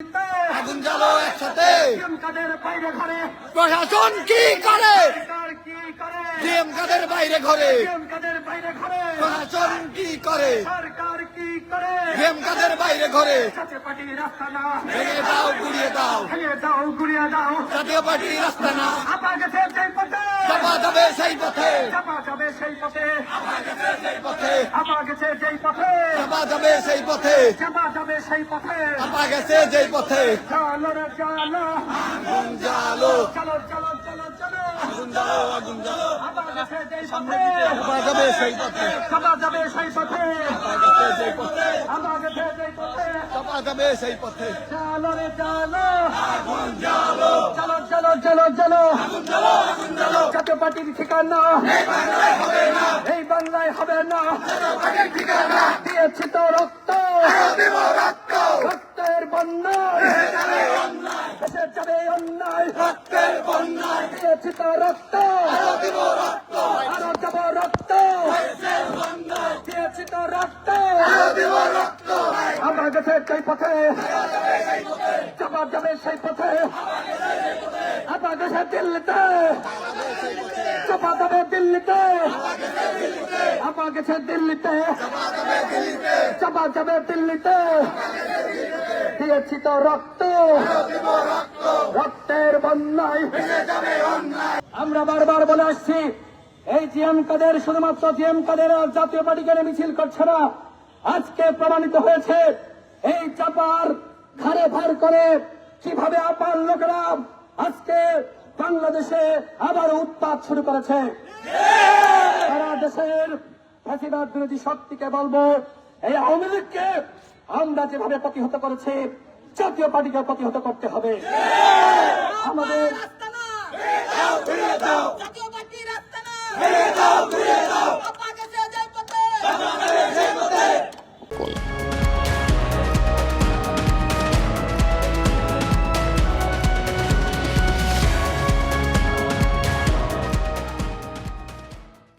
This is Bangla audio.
আগুন জ্বালো একসাথে। কাদের বাইরে ঘরে প্রশাসন কি করে? সরকার কি করে? ডিএম কাদের বাইরে ঘরে? কাদের বাইরে ঘরে প্রশাসন কি করে? সরকার কি করে? ডিএম কাদের বাইরে ঘরে? জাতীয় পার্টির রাস্তা না ভেঙে দাও, গুড়িয়ে দাও। ভেঙে দাও, গুড়িয়ে দাও। জাতীয় পার্টি রাস্তা না, আপা গেছে সেই পথে, চাপা যাবে সেই পথে। চাপা যাবে সেই পথে, পথে আপা গেছে যেই পথে, চাপা যাবে সেই পথে। চাপা যাবে সেই পথে। চাপা গেছে যেই পথে। চলো রে চলো, আগুন জ্বালো, চলো চলো চলো চলো। আগুন জ্বালো, আগুন জ্বালো। আপা গেছে যেই পথে, চাপা যাবে সেই পথে। চাপা যাবে সেই পথে, চাপা গেছে যেই পথে। আপা গেছে যেই পথে। চাপা যাবে সেই পথে। চলো রে চলো, আগুন জ্বালো, চলো চলো চলো চলো। আগুন জ্বালো, আগুন জ্বালো। জাতীয় পার্টির ঠিকানা এই বাংলায় হবে না, এই বাংলায় হবে না। জাতীয় পার্টির ঠিকানা। দিয়েছি তো রক্ত, দেব রক্ত, রক্তের বন্যায় যাবে অন্যায়, এসে যাবে অন্যায়। রক্তের বন্যায়। দিয়েছি তো রক্ত, দেব রক্ত, আরো যাব রক্ত। দিয়েছি তো রক্ত, দেব রক্ত। আমরা গেছে সেই পথে, চাপা যাবে সেই পথে। আমরা গেছে দিল্লিতে, চাপা যাবে দিল্লিতে। আমরা গেছে দিল্লিতে, চাপা যাবে দিল্লিতে। দিয়েছি তো রক্ত, রক্তের বন্যায়। আমরা বারবার বলে আসছি, এই জিএম কাদের শুধুমাত্র জিএম কাদের আর জাতীয় পার্টিকে মিছিল করছে না। আজকে প্রমাণিত হয়েছে এই চাপার ঘাড়ে ভার করে কিভাবে আপার লোকেরা আজকে বাংলাদেশে আবার উৎপাত শুরু করেছে। সারা দেশের ফ্যাসিবাদ বিরোধী শক্তিকে বলবো, এই আওয়ামী লীগকে আমরা যেভাবে প্রতিহত করেছি, জাতীয় পার্টিকে প্রতিহত করতে হবে। আমাদের